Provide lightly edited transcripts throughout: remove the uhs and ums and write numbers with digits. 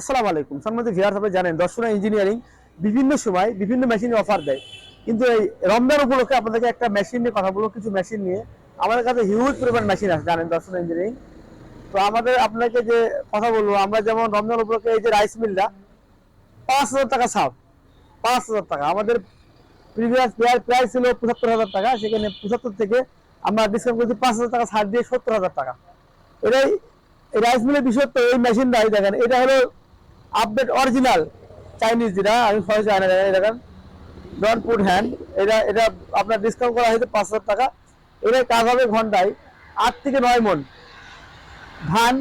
আসসালামু আলাইকুম সম্মানিত ভিউয়ার্স, আপনি জানেন দর্শনা ইঞ্জিনিয়ারিং বিভিন্ন সময় বিভিন্ন মেশিনের অফার দেয়, কিন্তু এই রমজান উপলক্ষে আপনাদেরকে একটা মেশিন নিয়ে কথা বলবো। কিছু মেশিন নিয়ে আমাদের কাছে হিউজ পরিমাণ মেশিন আছে জানেন দর্শনা ইঞ্জিনিয়ারিং। তো আমাদের আপনাকে যে কথা বলবো, আমরা যেমন রমজান উপলক্ষে এই যে রাইস মিলটা 5,000 টাকা ছাড়, 5,000 টাকা। আমাদের প্রিভিয়াস প্রাইস ছিল 75,000 টাকা, সেখানে 75 থেকে আমরা ডিসকাউন্ট করছি 5,000 টাকা ছাড় দিয়ে 70,000 টাকা। এটাই রাইস মিলের বিশেষত্ব। এই মেশিনটাই দেখেন, এটা হলো আপডেট অরিজিনাল চাইনিজ, যেটা আমি ফরেস্ট আনা দেখেন, দেখেন ডট পুট হ্যান্ড। এটা এটা আপনার ডিসকাউন্ট করা হয়েছে 5,000 টাকা। এটার কাজ হবে ঘন্টায় 8 থেকে 9 মণ ধান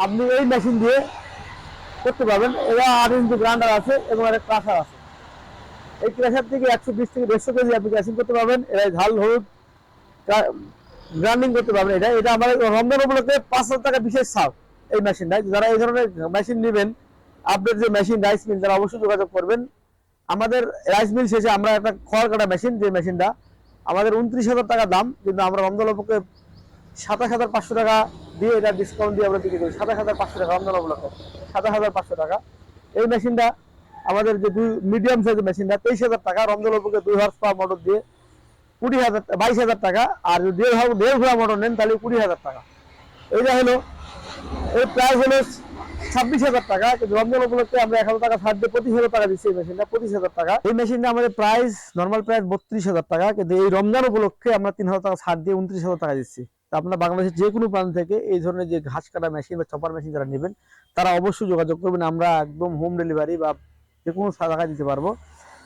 আপনি এই মেশিন দিয়ে করতে পারবেন। এরা 8 ইঞ্চি গ্রাইন্ডার আছে এবং একটা ক্রাশার আছে। এই ক্রাশার থেকে 120 থেকে 150 কেজি আপনি ক্রাশিং করতে পারবেন। এরা ঝাল হলুদ গ্রাইন্ডিং করতে পারবেন। এটা এটা আমাদের রমজান উপলক্ষে 5,000 টাকা বিশেষ ছাড় এই মেশিনটা। যারা এই ধরনের মেশিন নেবেন, আপডেট যে মেশিন রাইস মিল, তারা অবশ্যই যোগাযোগ করবেন। আমাদের রাইস মিল শেষে আমরা একটা খড় কাটা মেশিন, যে মেশিনটা আমাদের 29,000 টাকা দাম, কিন্তু আমরা রমজান উপলক্ষে 27,500 টাকা দিয়ে এটা ডিসকাউন্ট দিয়ে আমরা বিক্রি করি। 27,500 টাকা রমজান উপলক্ষে, 27,500 টাকা। এই মেশিনটা আমাদের যে মিডিয়াম সাইজের মেশিনটা 23,000 টাকা রমজান উপলক্ষে 2 হর্স পাওয়ার মোটর দিয়ে 22,000 টাকা। আর যদি দেড় ঘোড়া মোটর নেন তাহলে 20,000 টাকা। এইটা হলো এই প্রাইস হলো 26,000 টাকা, কিন্তু রমজান উপলক্ষে আমরা 1,000 টাকা ছাড় দিয়ে 25,000 টাকা দিচ্ছি। এই মেশিনটা 25,000 টাকা। এই মেশিনটা আমাদের প্রাইস নর্মাল প্রাইস 32,000 টাকা, কিন্তু এই রমজান উপলক্ষে আমরা 3,000 টাকা ছাড় দিয়ে 29,000 টাকা দিচ্ছি। তা আপনার বাংলাদেশের যে কোনো প্রান্ত থেকে এই ধরনের যে ঘাস কাটা মেশিন বা চপার মেশিন যারা নেবেন, তারা অবশ্যই যোগাযোগ করবেন। আমরা একদম হোম ডেলিভারি বা যে কোনো টাকা দিতে পারবো।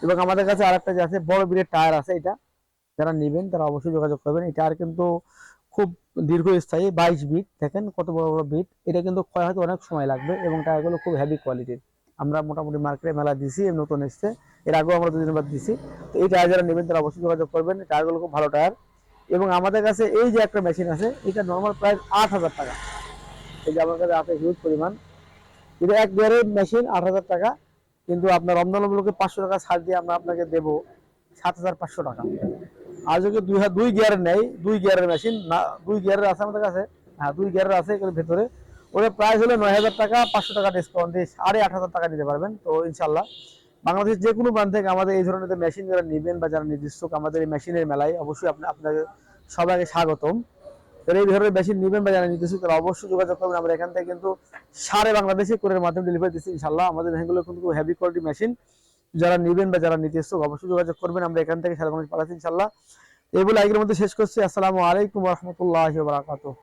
এবং আমাদের কাছে আরেকটা যে আছে বড় বিলের টায়ার আছে, এটা যারা নেবেন তারা অবশ্যই যোগাযোগ করবেন। এই টায়ার কিন্তু খুব দীর্ঘস্থায়ী, 22 বিট, দেখেন কত বড় বড় বিট। এটা কিন্তু ক্ষয় হতে অনেক সময় লাগবে এবং টায়ারগুলো খুব হেভি কোয়ালিটির। আমরা মোটামুটি মার্কেটে মেলা দিছি, নতুন এসছে, এর আগেও আমরা 2 দিন বাদ দিছি। তো এই টায়ার যারা নেবেন তারা অবশ্যই যোগাযোগ করবেন। টায়ারগুলো খুব ভালো টায়ার। এবং আমাদের কাছে এই যে একটা মেশিন আছে, এটা নর্মাল প্রাইস 8,000 টাকা। এই যে আমার কাছে আছে হিউজ পরিমাণ, এটা এক গিয়ারের মেশিন 8,000 টাকা, কিন্তু আপনার রমজান উপলক্ষে 500 টাকা ছাড় দিয়ে আমরা আপনাকে দেবো 7,500 টাকা। আর যদি দুই গিয়ারের নেই, 2 গিয়ারের মেশিন না, 2 গিয়ারের আছে আমাদের কাছে। হ্যাঁ, 2 গিয়ারের আছে এর ভেতরে। ওদের প্রাইস হলো 9,000 টাকা, 500 টাকা ডিসকাউন্ট দিয়ে 8,500 টাকা নিতে পারবেন। তো ইনশাল্লাহ বাংলাদেশের যে কোনো প্রান্ত থেকে আমাদের এই ধরনের মেশিন যারা নেবেন বা যারা নির্দিষ্ট আমাদের এই মেশিনের মেলায় অবশ্যই আপনাদের সবাইকে স্বাগতম। যারা এই ধরনের মেশিন নেবেন বা যারা নির্দিষ্ট তারা অবশ্যই যোগাযোগ করবেন। আমরা এখান থেকে কিন্তু সারা বাংলাদেশে কোরিয়ার মাধ্যমে ডেলিভারি দিচ্ছি ইনশাল্লাহ। আমাদের মেশিনগুলো কিন্তু হেভি কোয়ালিটি মেশিন। যারা নেবেন বা যারা নিতে ইচ্ছুক অবশ্যই যোগাযোগ করবেন। আমরা এখান থেকে সারা বাংলাদেশ পাঠাচ্ছি ইনশাল্লাহ। এই বলে আজকের মধ্যে শেষ করছি। আসসালামু আলাইকুম ওয়া রাহমাতুল্লাহি ওয়া বারাকাতুহু।